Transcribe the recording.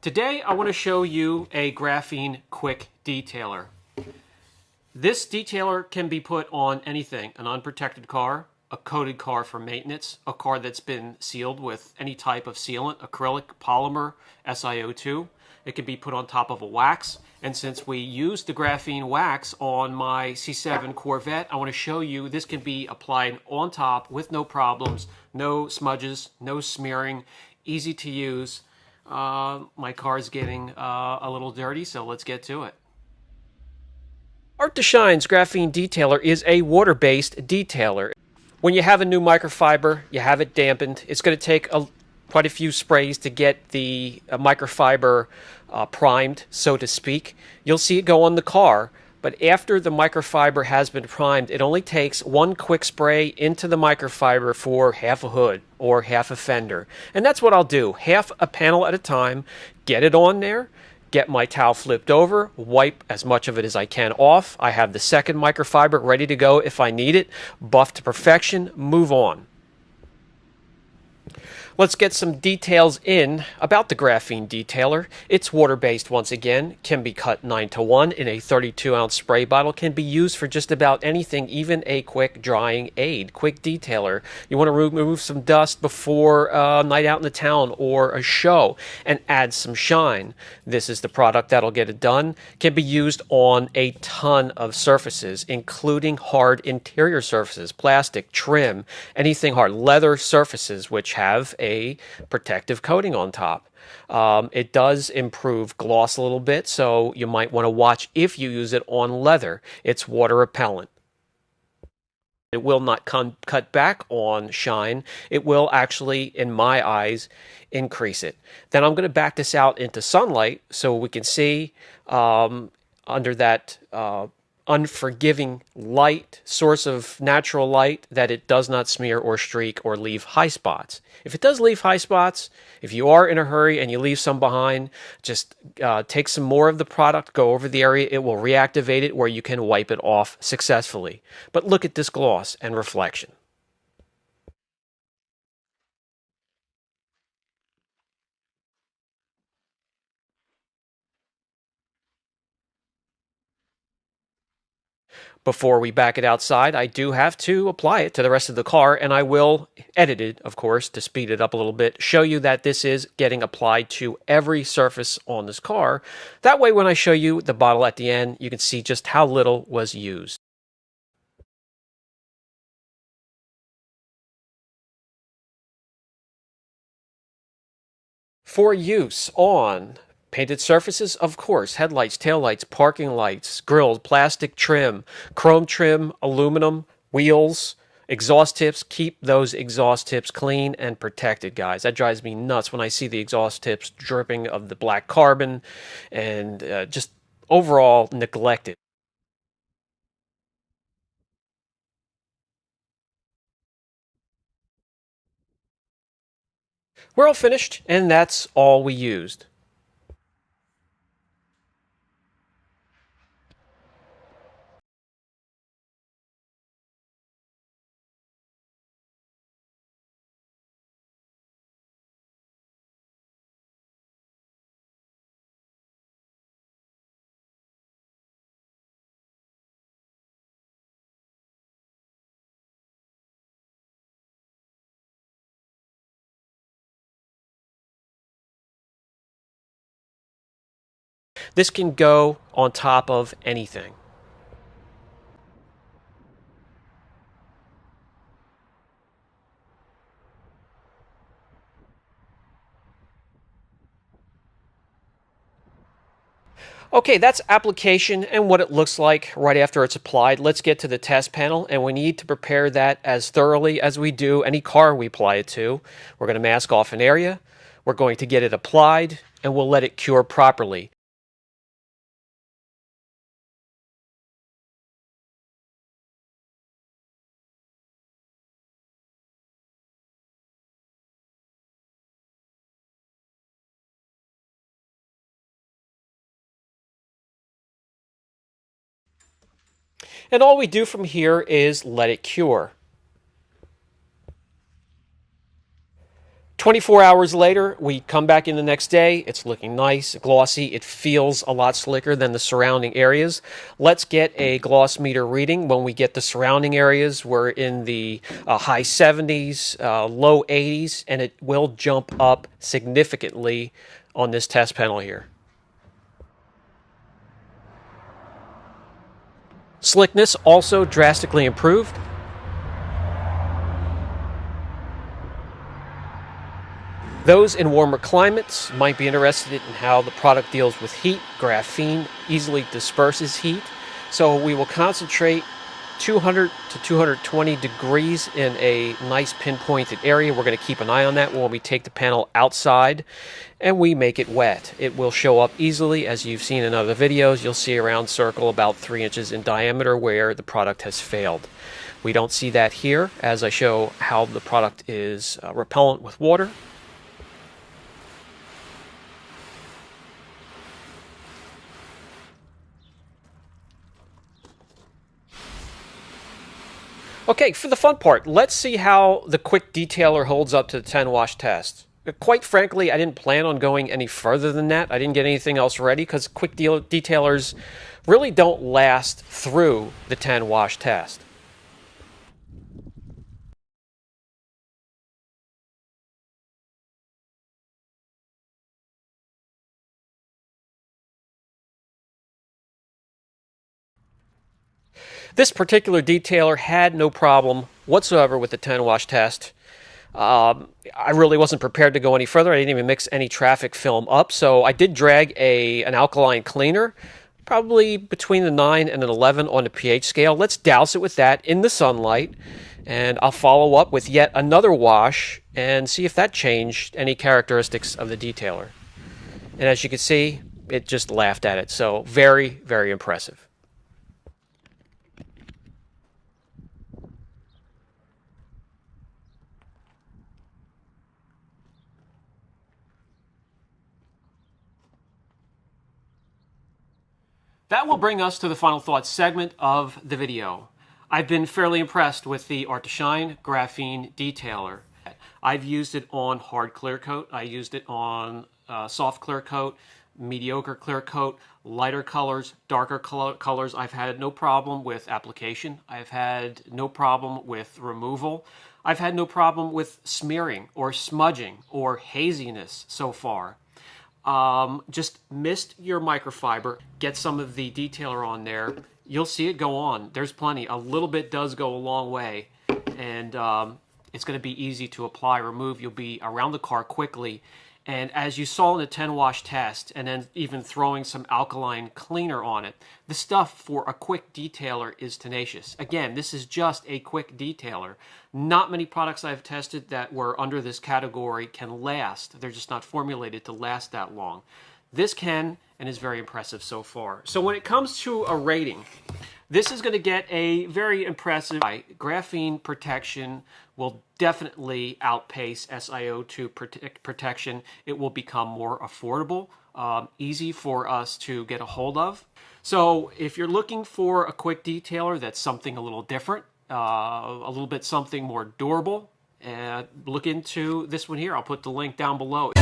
Today I want to show you a graphene quick detailer. This detailer can be put on anything: an unprotected car, a coated car for maintenance, a car that's been sealed with any type of sealant, acrylic, polymer, SiO2. It can be put on top of a wax. And since we used the graphene wax on my C7 Corvette, I want to show you this can be applied on top with no problems, no smudges, no smearing, easy to use. My car's getting a little dirty, so let's get to it. Artdeshine's graphene detailer is a water-based detailer. When you have a new microfiber, you have it dampened, it's going to take quite a few sprays to get the microfiber primed, so to speak. You'll see it go on the car, but after the microfiber has been primed, it only takes one quick spray into the microfiber for half a hood or half a fender. And that's what I'll do, half a panel at a time, get it on there, get my towel flipped over, wipe as much of it as I can off. I have the second microfiber ready to go if I need it, buff to perfection, move on. Let's get some details in about the graphene detailer. It's water-based once again, can be cut 9:1 in a 32-ounce spray bottle, can be used for just about anything, even a quick drying aid, quick detailer. You want to remove some dust before a night out in the town or a show and add some shine. This is the product that'll get it done. Can be used on a ton of surfaces, including hard interior surfaces, plastic, trim, anything hard, leather surfaces which have a protective coating on top. It does improve gloss a little bit, so you might want to watch if you use it on leather. It's water repellent. It will not cut back on shine. It will actually, in my eyes, increase it. Then I'm going to back this out into sunlight so we can see under that unforgiving light, source of natural light, that it does not smear or streak or leave high spots. If it does leave high spots, if you are in a hurry and you leave some behind, just take some more of the product, go over the area, it will reactivate it where you can wipe it off successfully. But look at this gloss and reflection. Before we back it outside, I do have to apply it to the rest of the car, and I will edit it, of course, to speed it up a little bit, show you that this is getting applied to every surface on this car. That way, when I show you the bottle at the end, you can see just how little was used. For use on painted surfaces, of course, headlights, taillights, parking lights, grills, plastic trim, chrome trim, aluminum, wheels, exhaust tips. Keep those exhaust tips clean and protected, guys. That drives me nuts when I see the exhaust tips dripping of the black carbon and just overall neglected. We're all finished, and that's all we used. This can go on top of anything. Okay, that's application and what it looks like right after it's applied. Let's get to the test panel, and we need to prepare that as thoroughly as we do any car we apply it to. We're going to mask off an area, we're going to get it applied, and we'll let it cure properly. And all we do from here is let it cure. 24 hours later, we come back in the next day. It's looking nice, glossy. It feels a lot slicker than the surrounding areas. Let's get a gloss meter reading. When we get the surrounding areas, we're in the high 70s, low 80s, and it will jump up significantly on this test panel here. Slickness also drastically improved. Those in warmer climates might be interested in how the product deals with heat. Graphene easily disperses heat, so we will concentrate 200 to 220 degrees in a nice pinpointed area. We're going to keep an eye on that when we take the panel outside and we make it wet. It will show up easily, as you've seen in other videos. You'll see a round circle about 3 inches in diameter where the product has failed. We don't see that here as I show how the product is repellent with water. Okay, for the fun part, let's see how the quick detailer holds up to the 10 wash test. Quite frankly, I didn't plan on going any further than that. I didn't get anything else ready because quick detailers really don't last through the 10 wash test. This particular detailer had no problem whatsoever with the 10 wash test. I really wasn't prepared to go any further. I didn't even mix any traffic film up, so I did drag an alkaline cleaner, probably between the 9 and an 11 on the pH scale. Let's douse it with that in the sunlight, and I'll follow up with yet another wash and see if that changed any characteristics of the detailer. And as you can see, it just laughed at it, so very, very impressive. That will bring us to the final thoughts segment of the video. I've been fairly impressed with the Artdeshine Graphene Detailer. I've used it on hard clear coat. I used it on soft clear coat, mediocre clear coat, lighter colors, darker colors. I've had no problem with application. I've had no problem with removal. I've had no problem with smearing or smudging or haziness so far. Just mist your microfiber, get some of the detailer on there. You'll see it go on. There's plenty. A little bit does go a long way, and it's going to be easy to apply, remove. You'll be around the car quickly. And as you saw in the 10 wash test, and then even throwing some alkaline cleaner on it, the stuff for a quick detailer is tenacious. Again, this is just a quick detailer. Not many products I've tested that were under this category can last. They're just not formulated to last that long. This can, and is very impressive so far. So when it comes to a rating, this is going to get a very impressive. Graphene protection will definitely outpace SiO2 protection. It will become more affordable, easy for us to get a hold of. So if you're looking for a quick detailer that's something a little different, a little bit something more durable, look into this one here. I'll put the link down below.